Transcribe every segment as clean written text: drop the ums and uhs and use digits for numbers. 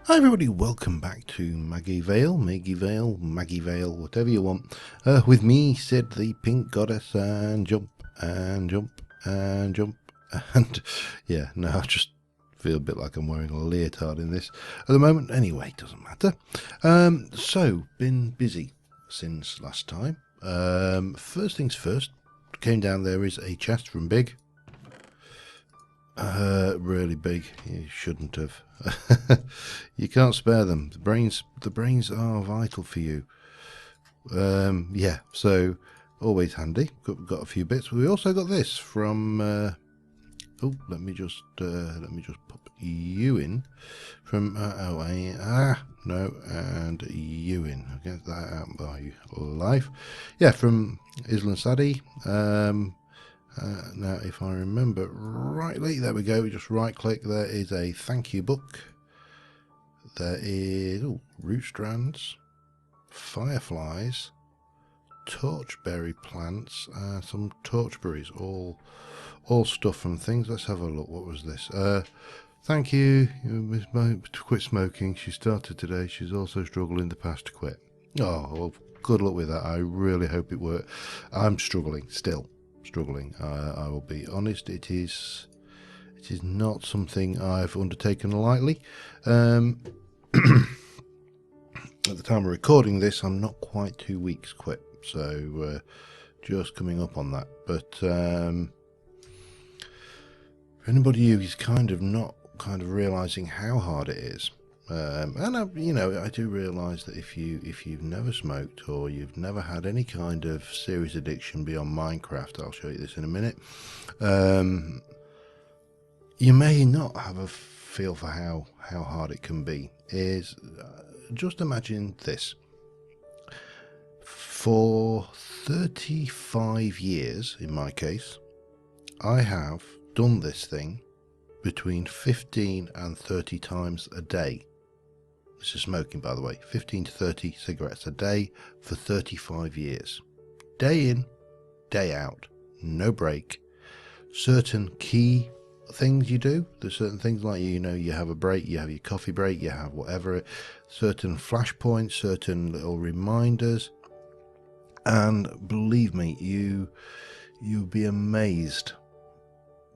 Hi everybody, welcome back to MagiVale, whatever you want. With me, Sid, the pink goddess, and jump, and jump, and jump, and yeah, no, I just feel a bit like I'm wearing a leotard in this at the moment. Anyway, doesn't matter. So, been busy since last time. First things first, came down, there is a chest from Big. Really big. You shouldn't have. You can't spare them. The brains are vital for you. Yeah. So always handy. Got a few bits. We also got this from. Oh, let me just pop you in from. No, and you in. I'll get that out by life. Yeah, from Island Sadie. Now, if I remember rightly, there we go. We just right click. There is a thank you book. There is root strands, fireflies, torchberry plants, some torchberries, all stuff from things. Let's have a look. What was this? Thank you. Miss Mo to quit smoking. She started today. She's also struggled in the past to quit. Oh, well, good luck with that. I really hope it works. I'm struggling still. I will be honest. It is not something I've undertaken lightly. At the time of recording this, I'm not quite 2 weeks quit, so just coming up on that. But for anybody who's kind of realizing how hard it is, and I do realize that if you've never smoked or you've never had any kind of serious addiction beyond Minecraft, I'll show you this in a minute, you may not have a feel for how hard it can be. Just imagine this. For 35 years, in my case, I have done this thing between 15 and 30 times a day. This is smoking, by the way. 15 to 30 cigarettes a day for 35 years. Day in, day out. No break. Certain key things you do. There's certain things like, you have a break, you have your coffee break, you have whatever. Certain flashpoints, certain little reminders. And believe me, you'll be amazed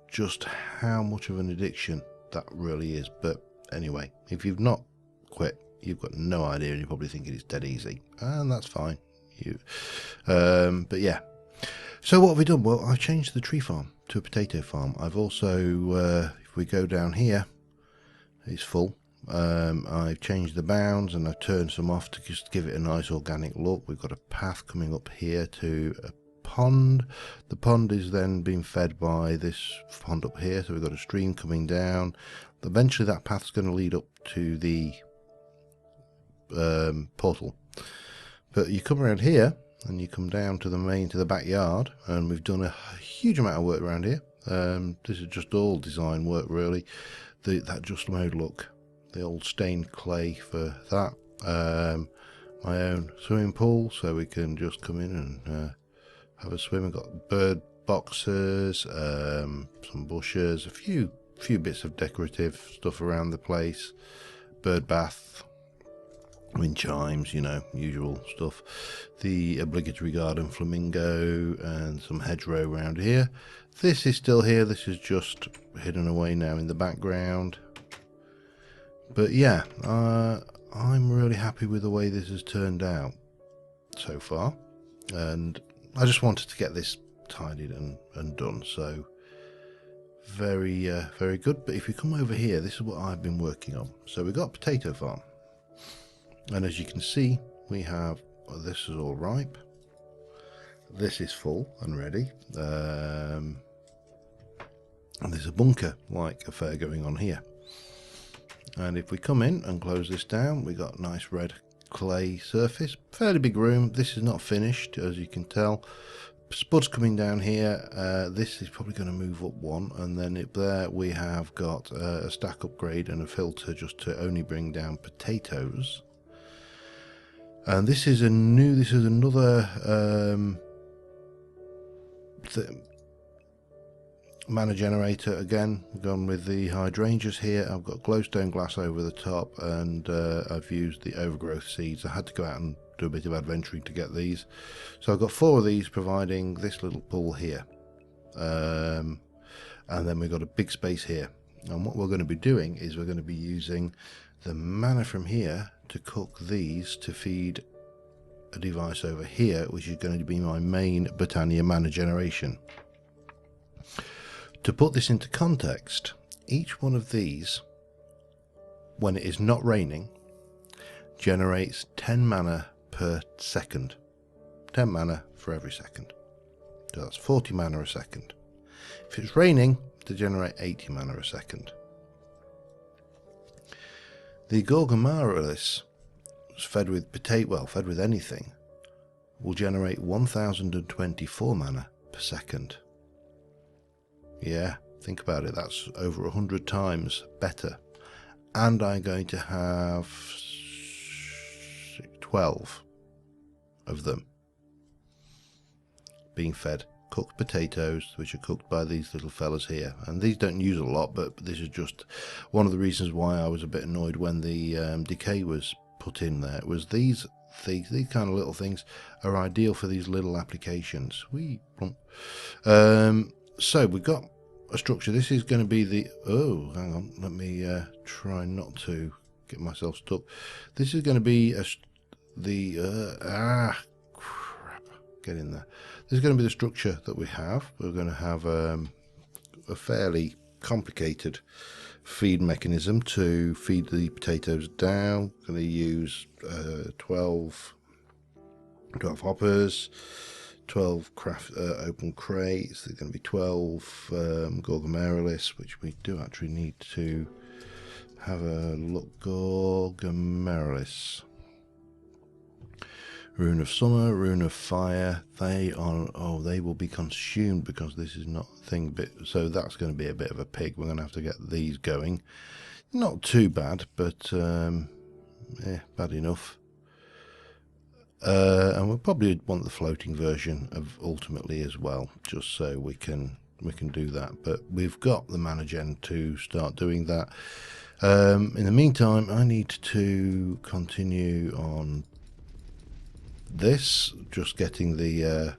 just how much of an addiction that really is. But anyway, if you've not quit, you've got no idea, and you're probably thinking it's dead easy, and that's fine. But yeah. So what have we done? Well, I've changed the tree farm to a potato farm. I've also, if we go down here, it's full. I've changed the bounds and I've turned some off to just give it a nice organic look. We've got a path coming up here to a pond. The pond is then being fed by this pond up here, so we've got a stream coming down. Eventually that path's going to lead up to the portal. But you come around here and you come down to the backyard, and we've done a huge amount of work around here. This is just all design work, really. That just made look, the old stained clay for that. My own swimming pool, so we can just come in and have a swim. We've got bird boxes, some bushes, a few bits of decorative stuff around the place, bird bath, wind chimes, usual stuff, the obligatory garden flamingo, and some hedgerow around here. This is still here. This is just hidden away now in the background. But yeah, I'm really happy with the way this has turned out so far, and I just wanted to get this tidied and done. So very good. But if you come over here, this is what I've been working on. So we've got a potato farm, and as you can see, we have, this is all ripe, this is full and ready, and there's a bunker like affair going on here. And if we come in and close this down, we got nice red clay surface, fairly big room. This is not finished, as you can tell. Spuds coming down here. This is probably going to move up one, and then up there we have got a stack upgrade and a filter just to only bring down potatoes. And this is another mana generator again. We've gone with the hydrangeas here. I've got glowstone glass over the top, and I've used the overgrowth seeds. I had to go out and do a bit of adventuring to get these. So I've got 4 of these providing this little pool here. And then we've got a big space here. And what we're going to be doing is we're going to be using the mana from here to cook these to feed a device over here, which is going to be my main Botania mana generation. To put this into context, each one of these, when it is not raining, generates 10 mana per second. 10 mana for every second. So that's 40 mana a second. If it's raining, to generate 80 mana a second. The Thermalilies, fed with fed with anything, will generate 1024 mana per second. Yeah, think about it, that's over 100 times better. And I'm going to have 12 of them being fed cooked potatoes, which are cooked by these little fellas here. And these don't use a lot, but this is just one of the reasons why I was a bit annoyed when the decay was put in there. It was these kind of little things are ideal for these little applications. So we've got a structure. This is going to be the... Oh, hang on. Let me try not to get myself stuck. This is going to be crap. Get in there. This is going to be the structure that we have. We're going to have a fairly complicated feed mechanism to feed the potatoes down. I'm going to use 12 hoppers, 12 open crates. There's going to be 12 Thermalilies, which we do actually need to have a look. Thermalilies. Rune of Summer, Rune of Fire, they will be consumed because this is not a thing, so that's going to be a bit of a pig. We're going to have to get these going. Not too bad, but bad enough. And we'll probably want the floating version of ultimately as well, just so we can do that. But we've got the mana gen to start doing that. In the meantime, I need to continue on this, just getting the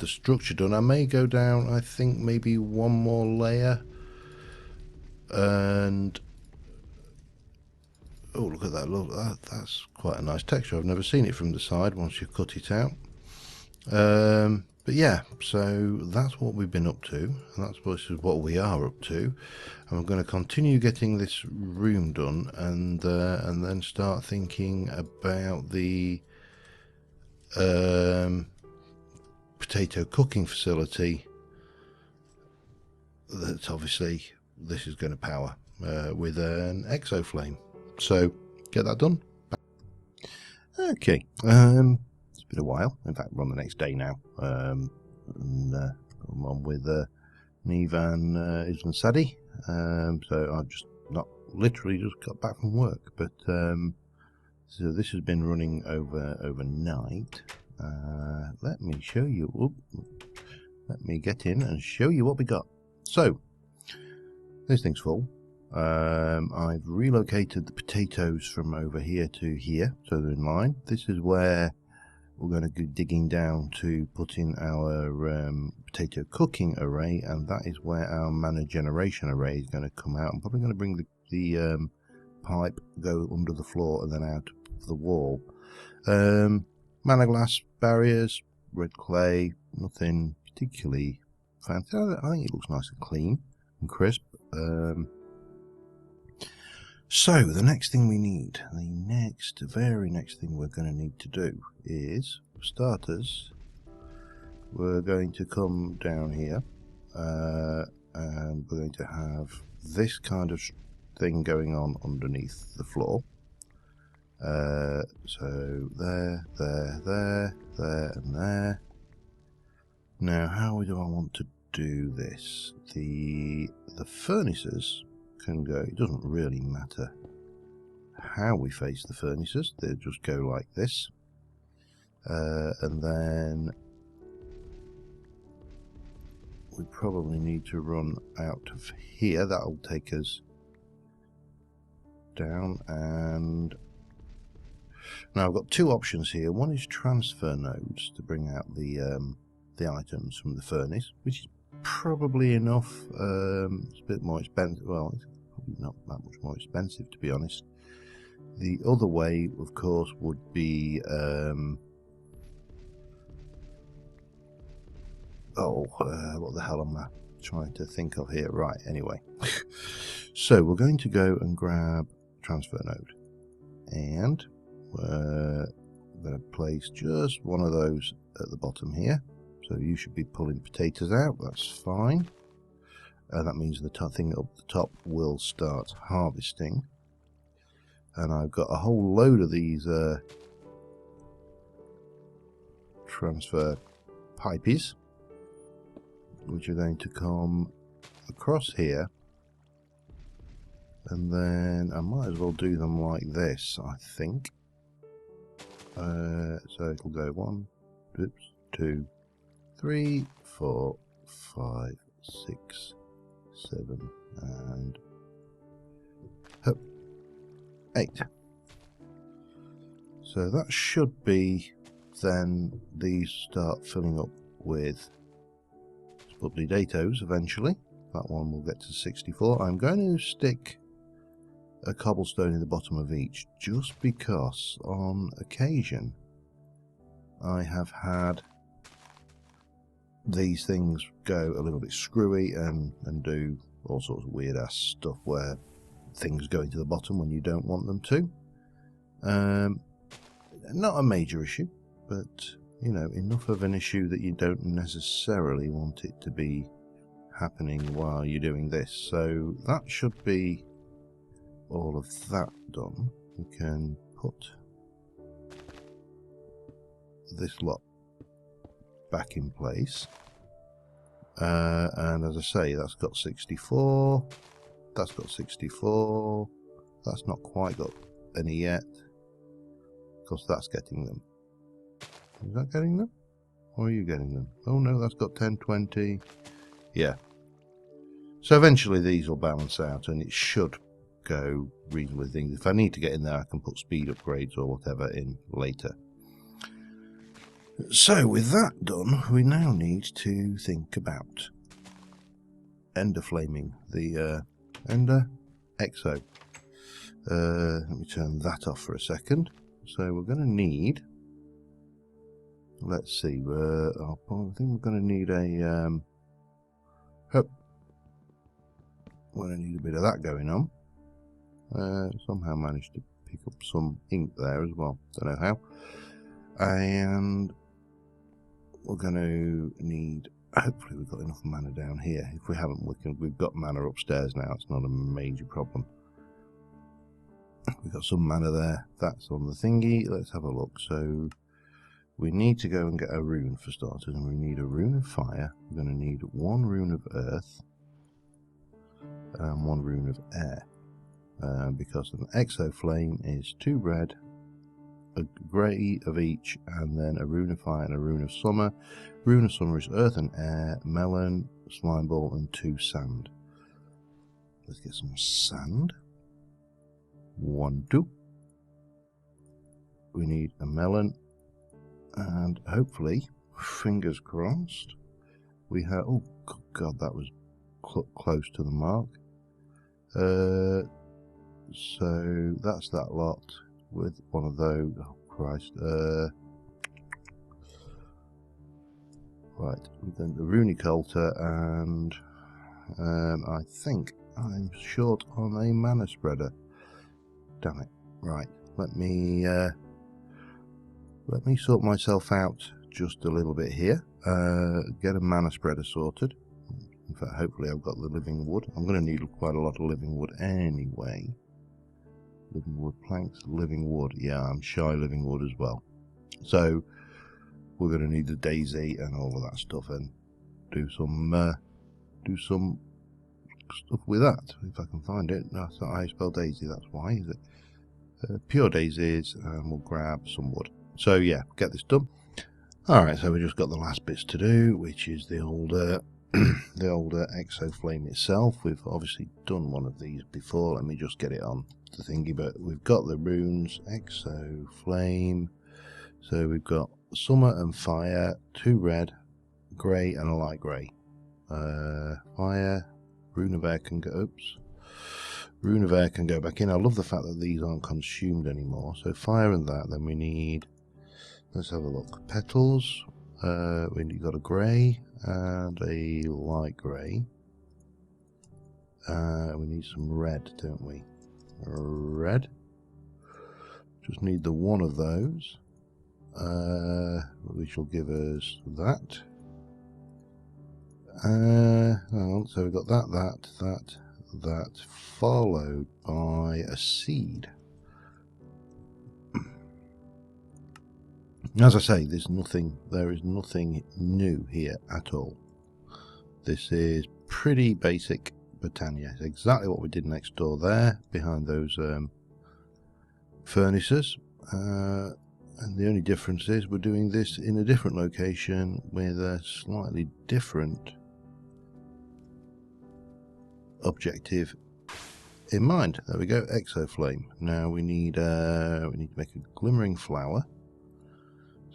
structure done. I may go down, I think maybe one more layer, and oh, look at that, look, that's quite a nice texture. I've never seen it from the side once you cut it out. But yeah, so that's what we've been up to, and this is what we are up to, and we're going to continue getting this room done, and then start thinking about the potato cooking facility that obviously this is going to power with an exoflame. So get that done. Okay, it's been a while. In fact, we're on the next day now. I'm on with Neve and Island Sadie. So I've just not literally just got back from work, but so this has been running overnight. Let me show you. Let me get in and show you what we got. So this thing's full. I've relocated the potatoes from over here to here, so they're in line. This is where we're going to go digging down to put in our potato cooking array, and that is where our mana generation array is going to come out. I'm probably going to bring the pipe, go under the floor and then out the wall. Mana glass barriers, red clay, nothing particularly fancy. I think it looks nice and clean and crisp. So the next thing we need, the very next thing we're going to need to do is, for starters, we're going to come down here and we're going to have this kind of thing going on underneath the floor. So there, and there. Now, how do I want to do this? The furnaces can go, it doesn't really matter how we face the furnaces, they just go like this. And then we probably need to run out of here. That'll take us down, and now I've got two options here. One is transfer nodes to bring out the items from the furnace, which is probably enough. It's a bit more expensive. Well, it's probably not that much more expensive, to be honest. The other way, of course, would be what the hell am I trying to think of here? Right, anyway. So we're going to go and grab transfer node, and we're going to place just one of those at the bottom here. So you should be pulling potatoes out. That's fine. That means the thing up the top will start harvesting. And I've got a whole load of these transfer pipes, which are going to come across here, and then I might as well do them like this, I think. So it'll go 1, 2, 3, 4, 5, 6, 7, and 8. So that should be, then these start filling up with potatoes eventually. That one will get to 64. I'm going to stick a cobblestone in the bottom of each, just because on occasion I have had these things go a little bit screwy and do all sorts of weird ass stuff where things go into the bottom when you don't want them to. Not a major issue, but you know, enough of an issue that you don't necessarily want it to be happening while you're doing this. So that should be all of that done. We can put this lot back in place, and as I say, that's got 64, that's got 64, that's not quite got any yet, because that's getting them. Is that getting them? Or are you getting them? Oh no, that's got 10, 20. Yeah. So eventually these will balance out, and it should go reasonably things. If I need to get in there, I can put speed upgrades or whatever in later. So with that done, we now need to think about ender flaming the ender exo. Let me turn that off for a second. So we're going to need, let's see, I think we're going to need a we're going to need a bit of that going on. Somehow managed to pick up some ink there as well, don't know how. And we're going to need, hopefully we've got enough mana down here. If we haven't, we've got mana upstairs now, it's not a major problem. We've got some mana there, that's on the thingy. Let's have a look. So we need to go and get a rune for starters, and we need a rune of fire. We're going to need 1 rune of earth and 1 rune of air, because an exo flame is 2 red, a grey of each, and then a rune of fire and a rune of summer. Rune of summer is earth and air, melon, slime ball, and 2 sand. Let's get some sand. 1, 2. We need a melon, and hopefully, fingers crossed, we have. Oh god, that was close to the mark. So that's that lot with one of those. Oh Christ! Right, we've done the Runiculture, and I think I'm short on a mana spreader. Damn it! Right, let me sort myself out just a little bit here. Get a mana spreader sorted. In fact, hopefully I've got the living wood. I'm going to need quite a lot of living wood anyway. Living wood planks, living wood. Yeah, I'm shy living wood as well. So we're going to need the daisy and all of that stuff, and do some stuff with that if I can find it. No, that's not how you spell daisy. That's why, is it? Pure daisies, and we'll grab some wood. So yeah, get this done. All right, so we just got the last bits to do, which is the old the older exo flame itself. We've obviously done one of these before. Let me just get it on the thingy, but we've got the runes, exo flame. So we've got summer and fire, 2 red, grey and a light grey. Fire, rune of air can go, oops. Rune of air can go back in. I love the fact that these aren't consumed anymore. So fire and that, then we need, let's have a look. Petals, we've got a grey and a light grey. We need some red, don't we? Red. Just need the one of those, which will give us that. So we've got that, followed by a seed. As I say, there is nothing new here at all. This is pretty basic Britannia. It's exactly what we did next door there, behind those furnaces. And the only difference is we're doing this in a different location with a slightly different objective in mind. There we go, exoflame. Now we need to make a glimmering flower.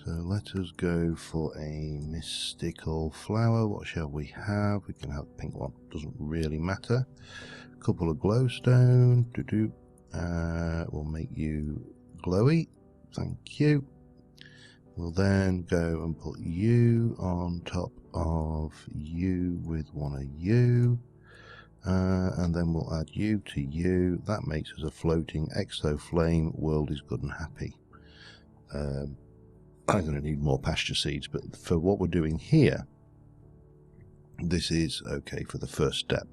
So let us go for a mystical flower. What shall we have? We can have a pink one. Doesn't really matter. A couple of glowstone. We'll make you glowy. Thank you. We'll then go and put you on top of you with one of you. And then we'll add you to you. That makes us a floating exo flame. World is good and happy. I'm going to need more pasture seeds, but for what we're doing here, this is okay for the first step.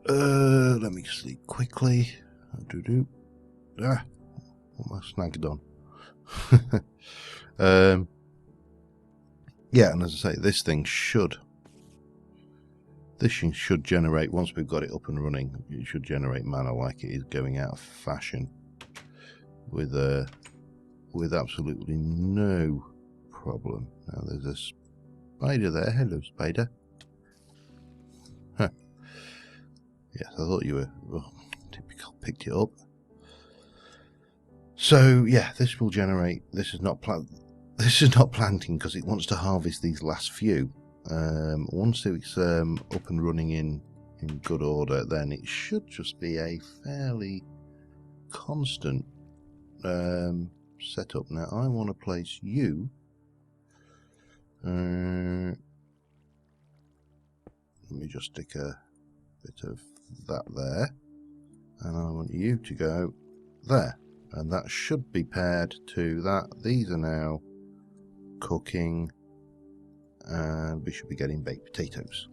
Let me sleep quickly. What am I snagged on? Yeah, and as I say, this thing should generate, once we've got it up and running, it should generate mana like it is going out of fashion with absolutely no problem. Now there's a spider there. Hello, spider. Huh. Yes, I thought you were typical. Picked it up. So yeah, this will generate. This is not planting because it wants to harvest these last few. Once it's up and running in good order, then it should just be a fairly constant setup. Now I want to place you. Let me just stick a bit of that there, and I want you to go there, and that should be paired to that. These are now cooking, and we should be getting baked potatoes.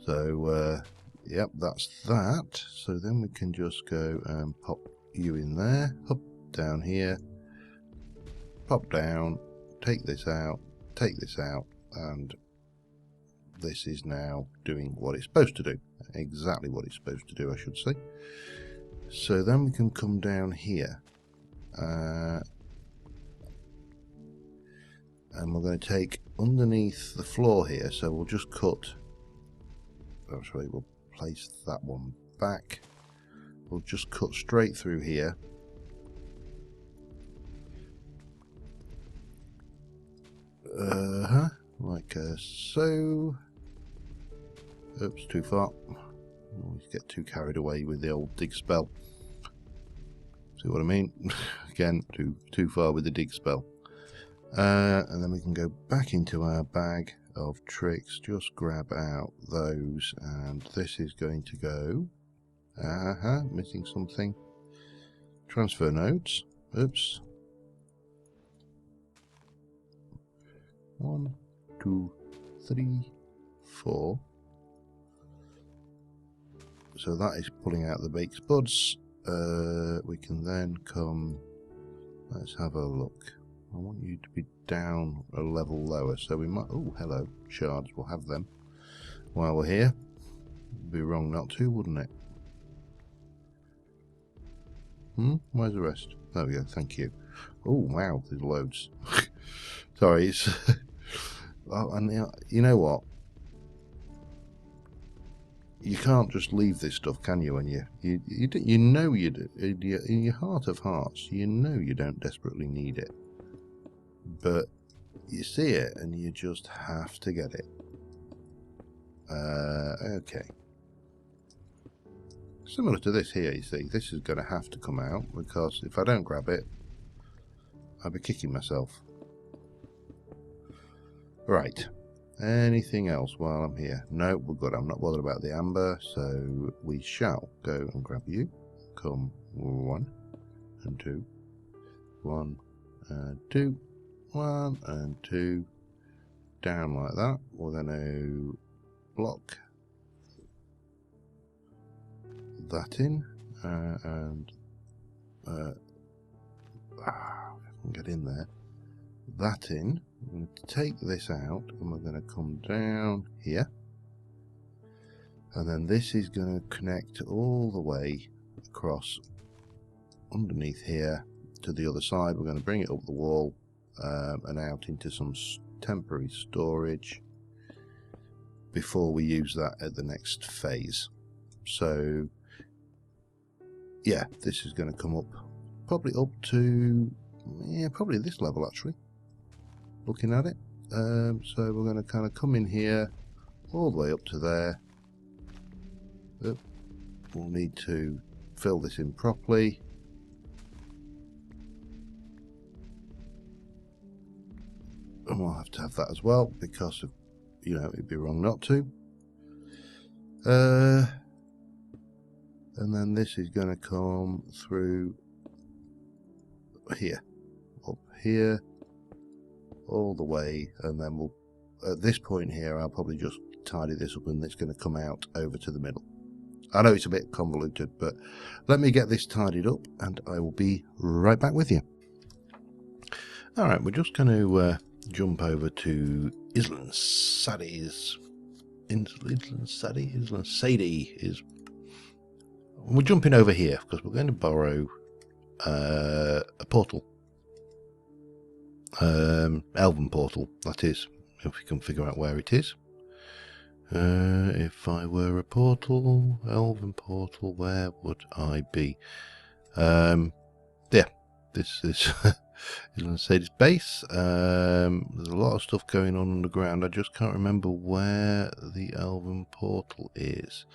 So yep, that's that. So then we can just go and pop you in there, up, down here, pop down, take this out, and this is now doing what it's supposed to do. Exactly what it's supposed to do, I should say. So then we can come down here, and we're going to take underneath the floor here, so we'll just cut, actually we'll place that one back. We'll just cut straight through here. Like so. Oops, too far. Always get too carried away with the old dig spell. See what I mean? Again, too far with the dig spell. And then we can go back into our bag of tricks, just grab out those, and this is going to go, missing something, transfer nodes, oops, 1, 2, 3, 4, so that is pulling out the baked spuds. We can then come, let's have a look. I want you to be down a level lower, so we might, oh hello, shards, we'll have them while we're here. It'd be wrong not to, wouldn't it? Where's the rest? There we go, thank you. Oh wow, there's loads. Sorry, it's Oh, and you know what? You can't just leave this stuff, can you? And you know you do, in your heart of hearts, you know you don't desperately need it, but you see it and you just have to get it. Okay. Similar to this here, you see, this is going to have to come out, because if I don't grab it, I'll be kicking myself. Right. Anything else while I'm here? No, we're good. I'm not bothered about the amber, so we shall go and grab you. Come 1 and 2. 1 and 2. 1 and 2. Down like that. We're going to block that in. And get in there. That in. I'm going to take this out and we're going to come down here, and then this is going to connect all the way across underneath here to the other side. We're going to bring it up the wall and out into some temporary storage before we use that at the next phase. So yeah, this is going to come up probably up to probably this level actually, looking at it. So we're going to kind of come in here all the way up to there. We'll need to fill this in properly. And we'll have to have that as well, because of, you know, it'd be wrong not to. And then this is going to come through here, up here, all the way, and then we'll, at this point here, I'll probably just tidy this up and it's going to come out over to the middle. I know it's a bit convoluted, but let me get this tidied up and I will be right back with you. Alright, we're just going to jump over to Island Sadie's. Island Sadie is. We're jumping over here because we're going to borrow a portal. Elven portal, that is, if we can figure out where it is. If I were a portal, elven portal, where would I be? Yeah, this is Island Sadie's base. There's a lot of stuff going on underground. I just can't remember where the elven portal is.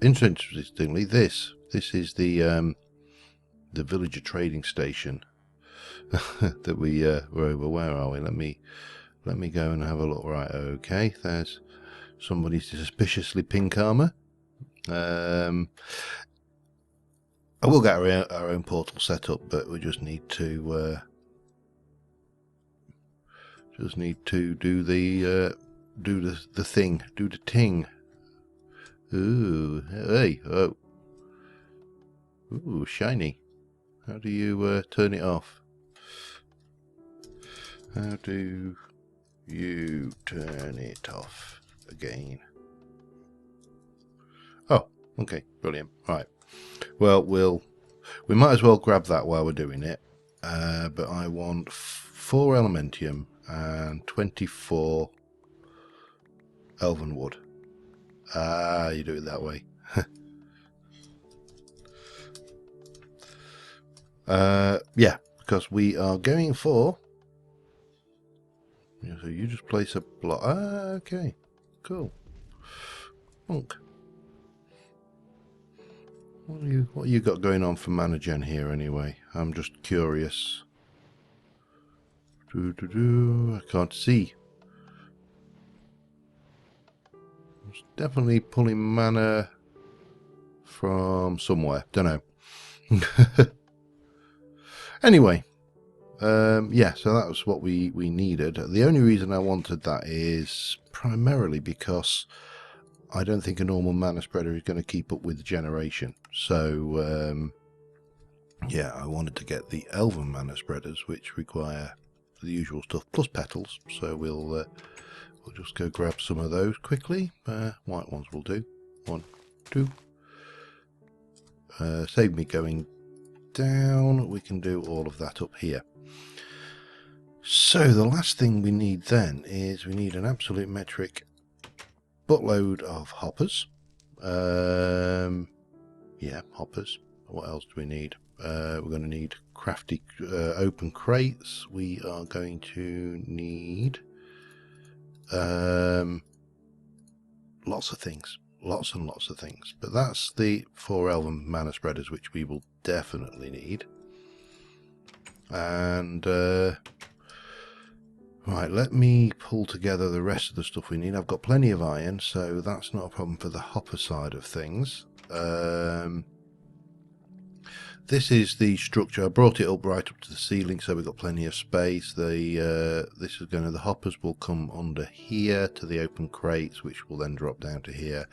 Interestingly, this is the villager trading station that we were over. Where are we? Let me go and have a look. Right, okay, there's somebody suspiciously pink armor. I will get our own portal set up, but we just need to do the thing, do the ting. Ooh, hey, oh, ooh, shiny. How do you turn it off? How do you turn it off again? Oh, okay, brilliant. Right. Well, we might as well grab that while we're doing it. But I want 4 elementium and 24 elven wood. Ah, you do it that way. Yeah, because we are going for. So you just place a block. Ah, okay, cool. Monk. What you got going on for mana gen here anyway? I'm just curious. I can't see. It's definitely pulling mana from somewhere. Don't know. Anyway, yeah. So that was what we needed. The only reason I wanted that is primarily because I don't think a normal mana spreader is going to keep up with the generation. So yeah, I wanted to get the elven mana spreaders, which require the usual stuff plus petals. So we'll just go grab some of those quickly. White ones will do. 1, 2. Save me going down. We can do all of that up here. So the last thing we need then is we need an absolute metric buttload of hoppers. Yeah, hoppers. What else do we need? We're going to need crafty open crates. We are going to need lots of things. Lots and lots of things. But that's the 4 elven mana spreaders, which we will definitely need. And right, let me pull together the rest of the stuff we need. I've got plenty of iron, so that's not a problem for the hopper side of things. This is the structure. I brought it up right up to the ceiling, so we've got plenty of space. The hoppers will come under here to the open crates, which will then drop down to here,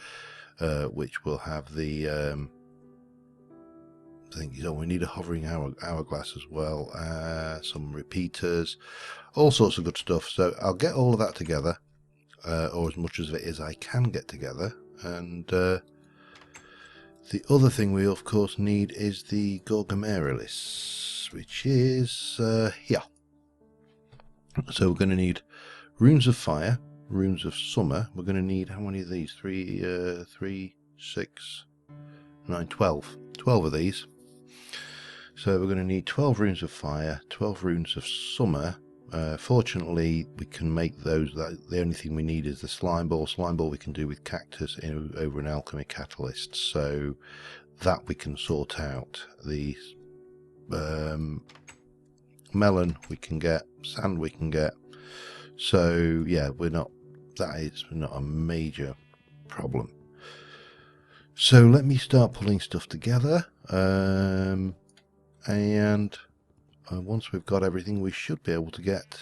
which will have the thing. You know, we need a hovering hourglass as well, some repeaters, all sorts of good stuff. So I'll get all of that together, or as much of it as I can get together, and the other thing we of course need is the Thermalilies, which is here. So we're going to need runes of fire, runes of summer. We're going to need, how many of these? 3, 6, 9, 12. 12 of these. So we're going to need 12 runes of fire, 12 runes of summer. Fortunately, we can make those. The only thing we need is the slime ball. Slime ball we can do with cactus over an alchemy catalyst, so that we can sort out. The melon we can get, sand we can get. So yeah, that is not a major problem. So let me start pulling stuff together, and once we've got everything, we should be able to get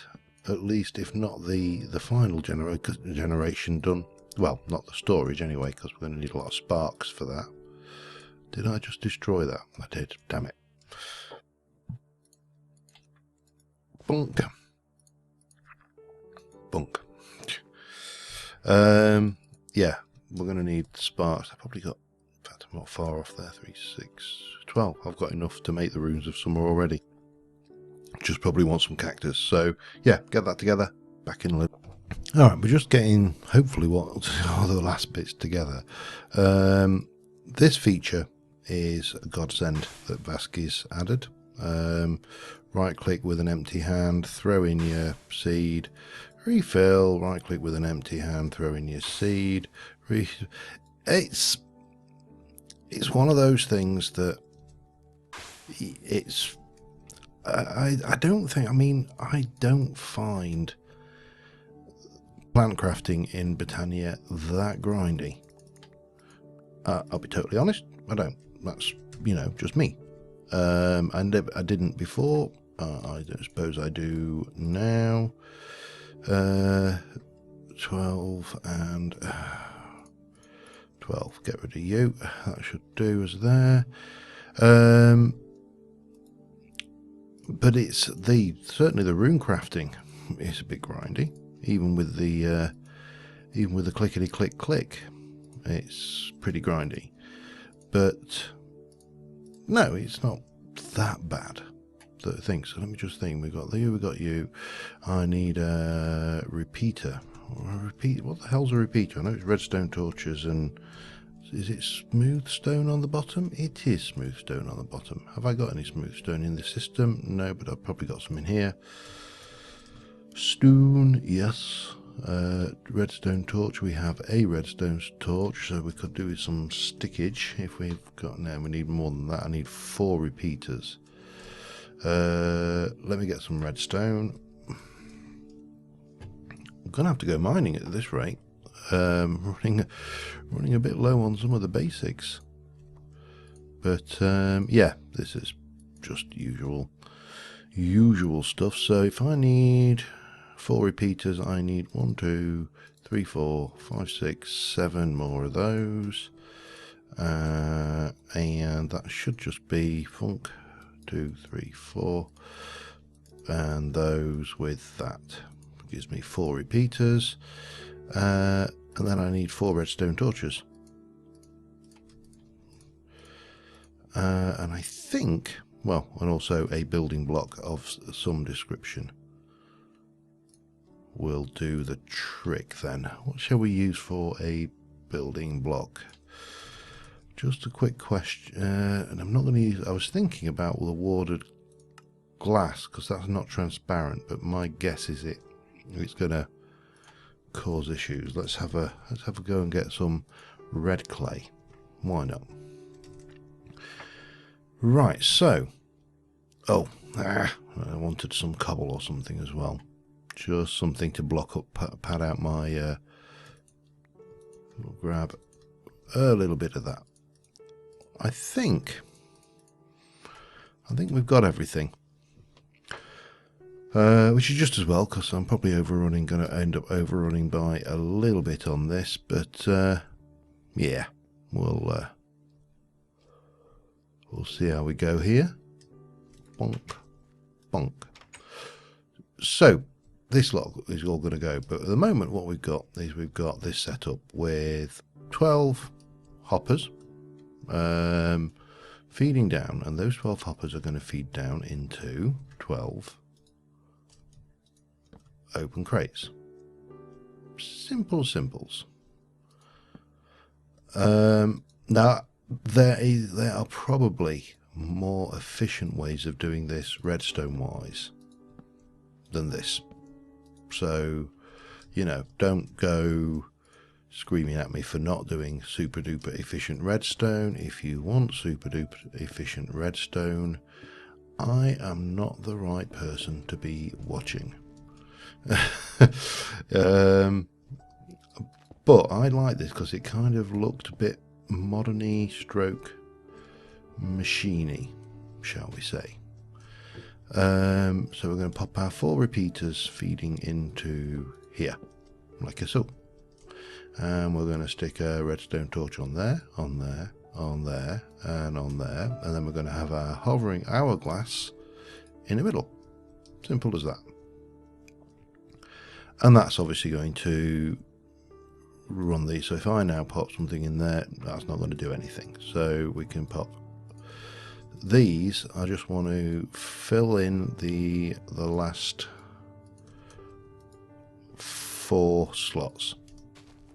at least, if not the final generation done. Well, not the storage anyway, because we're going to need a lot of sparks for that. Did I just destroy that? I did, damn it. Bunk. Bunk. Yeah, we're going to need sparks. I've probably got, in fact, I'm not far off there. 3, 6, 12. I've got enough to make the runes of summer already. Just probably want some cactus. So yeah, get that together. Back in a little. All right, we're just getting hopefully what are the last bits together. This feature is a godsend that Vasquez added. Right click with an empty hand, throw in your seed, refill. Right click with an empty hand, throw in your seed. It's one of those things that it's. I don't think. I mean, I don't find plant crafting in Britannia that grindy. I'll be totally honest. I don't. That's, you know, just me. And I didn't before. I don't suppose I do now. 12 and 12. Get rid of you. That should do us there. But it's certainly the rune crafting is a bit grindy, even with the clickety click click. It's pretty grindy, but no, it's not that bad. I think so. Let me just think. We got you. I need a repeater. What the hell's a repeater? I know it's redstone torches and. Is it smooth stone on the bottom? It is smooth stone on the bottom. Have I got any smooth stone in the system? No, but I've probably got some in here. Stone, yes. Redstone torch. We have a redstone torch, so we could do with some stickage if we've got. No, we need more than that. I need 4 repeaters. Let me get some redstone. I'm gonna have to go mining at this rate. Running a bit low on some of the basics, but yeah, this is just usual stuff. So if I need 4 repeaters, I need 1, 2, 3, 4, 5, 6, 7 more of those, and that should just be 1, 2, 3, 4, and those with that gives me 4 repeaters. And then I need 4 redstone torches. And I think, well, and also a building block of some description. will do the trick then. What shall we use for a building block? Just a quick question, and I'm not going to use, I was thinking about the warded glass because that's not transparent, but my guess is it's going to cause issues. Let's have a go and get some red clay. Why not? Right, so I wanted some cobble or something as well, just something to block up, pad out my we'll grab a little bit of that. I think we've got everything, which is just as well because I'm probably going to end up overrunning by a little bit on this, but yeah, we'll see how we go here. Bonk, bonk. So this lot is all going to go, but at the moment what we've got is we've got this set up with 12 hoppers feeding down, and those 12 hoppers are going to feed down into 12 open crates. Simple simples. Now there are probably more efficient ways of doing this redstone wise than this, so you know, don't go screaming at me for not doing super duper efficient redstone. If you want super duper efficient redstone, I am not the right person to be watching. But I like this because it kind of looked a bit modern-y stroke machiney, shall we say. So we're going to pop our 4 repeaters feeding into here like so. And we're going to stick a redstone torch on there, on there, on there, and on there. And then we're going to have our hovering hourglass in the middle. Simple as that. And that's obviously going to run these. So if I now pop something in there, that's not going to do anything. So we can pop these. I just want to fill in the last 4 slots,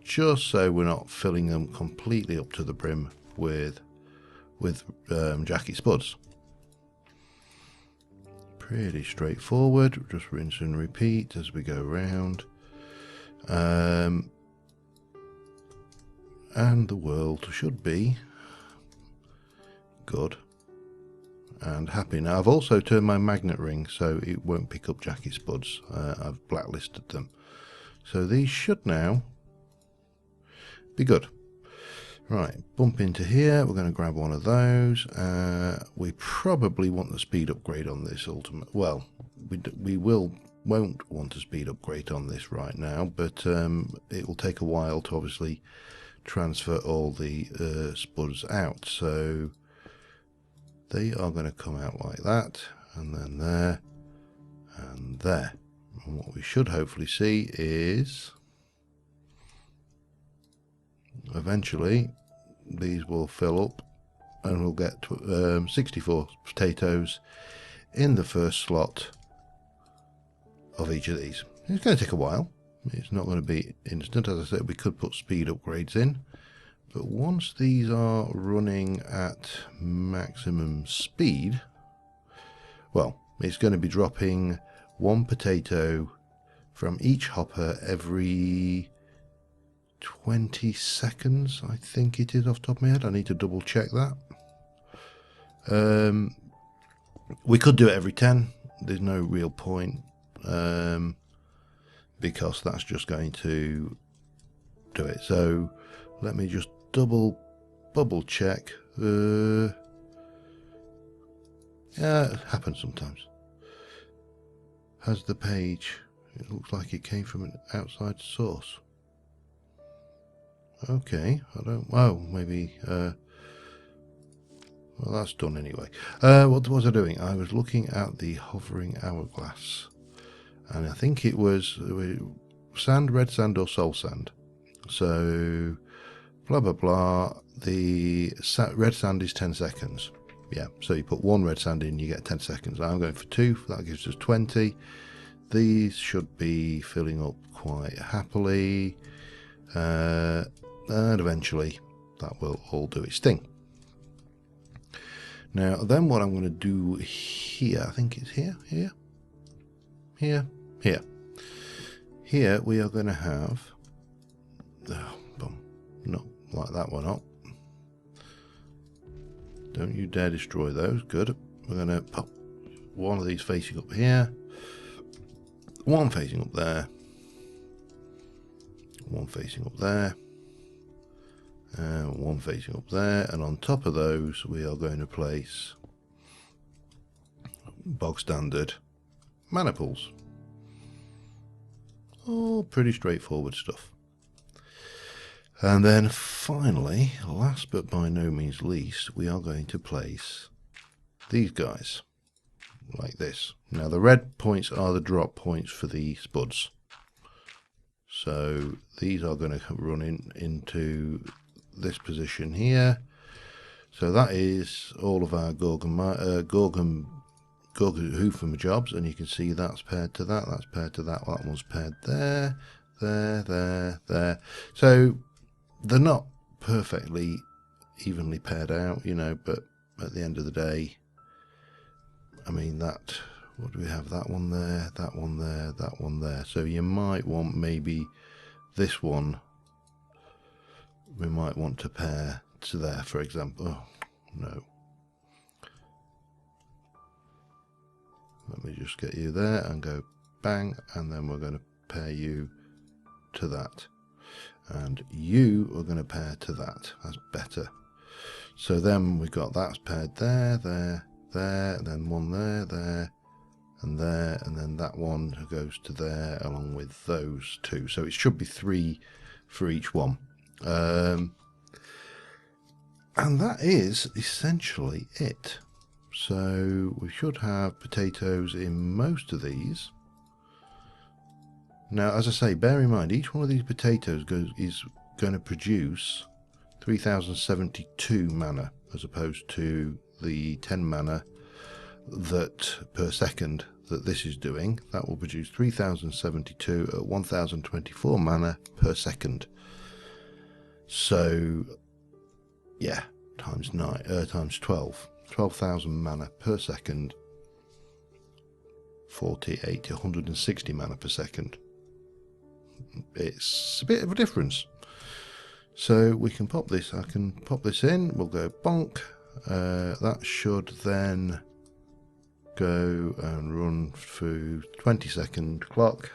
just so we're not filling them completely up to the brim with Jackie Spuds. Pretty straightforward. Just rinse and repeat as we go around, and the world should be good and happy. Now I've also turned my magnet ring so it won't pick up Jackie Spuds. I've blacklisted them, so these should now be good. Right, bump into here. We're going to grab one of those. We probably want the speed upgrade on this ultimate. Well, we won't want a speed upgrade on this right now, but it will take a while to obviously transfer all the spuds out. So they are going to come out like that, and then there, and there. And what we should hopefully see is eventually these will fill up and we'll get 64 potatoes in the first slot of each of these. It's going to take a while. It's not going to be instant. As I said, we could put speed upgrades in, but once these are running at maximum speed, well, it's going to be dropping 1 potato from each hopper every 20 seconds, I think it is off the top of my head. I need to double check that. We could do it every 10. There's no real point, because that's just going to do it. So let me just double check. Yeah, it happens sometimes. Has the page, it looks like it came from an outside source. Okay, I don't, oh, maybe, well, that's done anyway. What was I doing? I was looking at the hovering hourglass, and I think it was sand, red sand, or soul sand. So, blah, blah, blah. The red sand is 10 seconds. Yeah, so you put 1 red sand in, you get 10 seconds. I'm going for 2, that gives us 20. these should be filling up quite happily, and eventually that will all do its thing. Now then what I'm going to do here, I think it's here, here we are going to have, not like that one up. Don't you dare destroy those. Good. We're going to pop one of these facing up here, one facing up there, one facing up there, and one facing up there, and on top of those we are going to place bog standard mana pools. All pretty straightforward stuff. And then finally, last but by no means least, we are going to place these guys like this. Now the red points are the drop points for the spuds, so these are going to run into this position here. So that is all of our Gorgon Hoofhammer jobs, and you can see that's paired to that, that's paired to that, that one's paired there, there. So they're not perfectly evenly paired out, you know, but at the end of the day, I mean, that, what do we have? That one there, that one there, that one there. So you might want maybe this one, we might want to pair to there, for example. Oh, no. Let me just get you there and go bang, and then we're going to pair you to that. And you are going to pair to that. That's better. So then we've got that's paired there, there, there, and then one there, and then that one goes to there along with those two. So it should be 3 for each one. And that is essentially it. So we should have potatoes in most of these. Now, as I say, bear in mind, each one of these potatoes is going to produce 3072 mana, as opposed to the 10 mana that per second that this is doing. That will produce 3072 at 1024 mana per second. So, yeah, times 12,000 mana per second, 48 to 160 mana per second. It's a bit of a difference. So we can pop this, I can pop this in, we'll go bonk. That should then go and run through 20-second clock.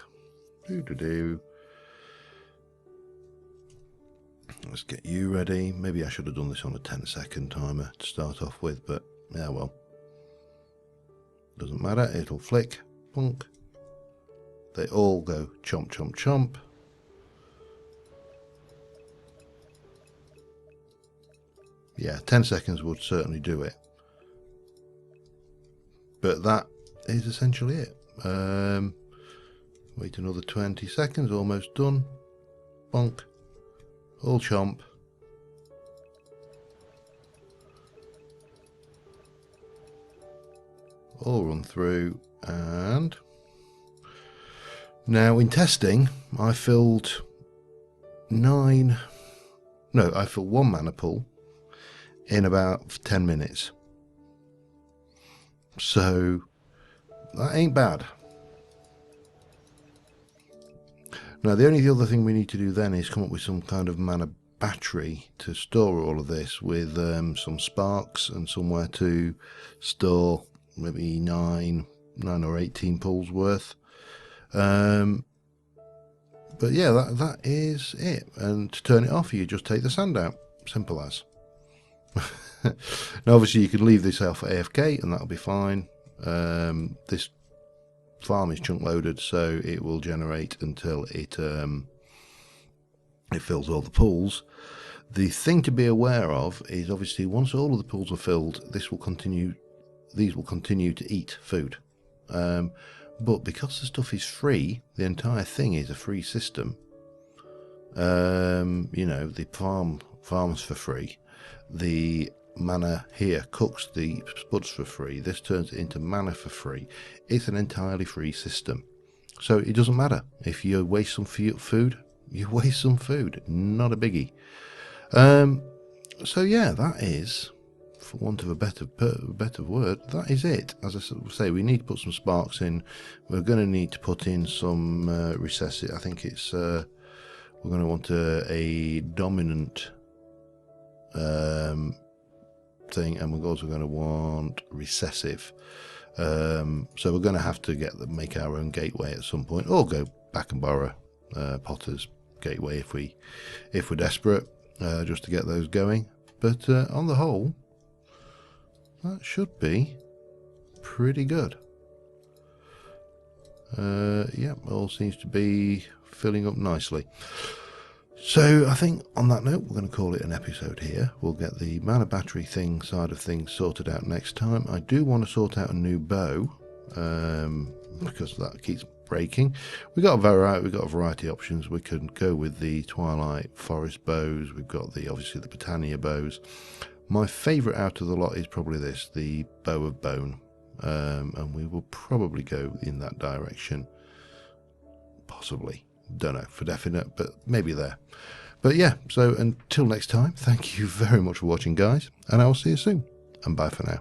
Let's get you ready. Maybe I should have done this on a 10-second timer to start off with, but yeah, well, doesn't matter, it'll flick, bonk. They all go chomp, chomp, chomp. Yeah, 10 seconds would certainly do it. But that is essentially it. Wait another 20 seconds, almost done. Bonk. All chomp. All run through, and now in testing I filled one mana pool in about 10 minutes. So that ain't bad. Now the only other thing we need to do then is come up with some kind of mana battery to store all of this with, some sparks and somewhere to store maybe 9 or 18 pools worth. But yeah, that is it. And to turn it off, you just take the sand out. Simple as. Now obviously you could leave this off AFK and that'll be fine. This farm is chunk loaded, so it will generate until it fills all the pools. The thing to be aware of is obviously once all of the pools are filled, these will continue to eat food. But because the stuff is free, the entire thing is a free system. You know, the farms for free. The mana here cooks the spuds for free. This turns it into mana for free. It's an entirely free system. So it doesn't matter. If you waste some food, you waste some food. Not a biggie. So yeah, that is, for want of a better word, that is it. As I say, we need to put some sparks in. We're going to need to put in some recessive. I think it's we're going to want a dominant thing, and we're also going to want recessive. So we're going to have to make our own gateway at some point, or go back and borrow Potter's gateway if we're desperate, just to get those going. But on the whole, that should be pretty good. Yeah, all seems to be filling up nicely. So I think on that note, we're going to call it an episode here. We'll get the mana battery side of things sorted out next time. I do want to sort out a new bow, because that keeps breaking. We've got a variety of options. We can go with the Twilight Forest bows. We've got obviously the Britannia bows. My favourite out of the lot is probably this, the Bow of Bone, and we will probably go in that direction, possibly. Don't know for definite, but maybe there. But yeah, so until next time, thank you very much for watching, guys, and I will see you soon, and bye for now.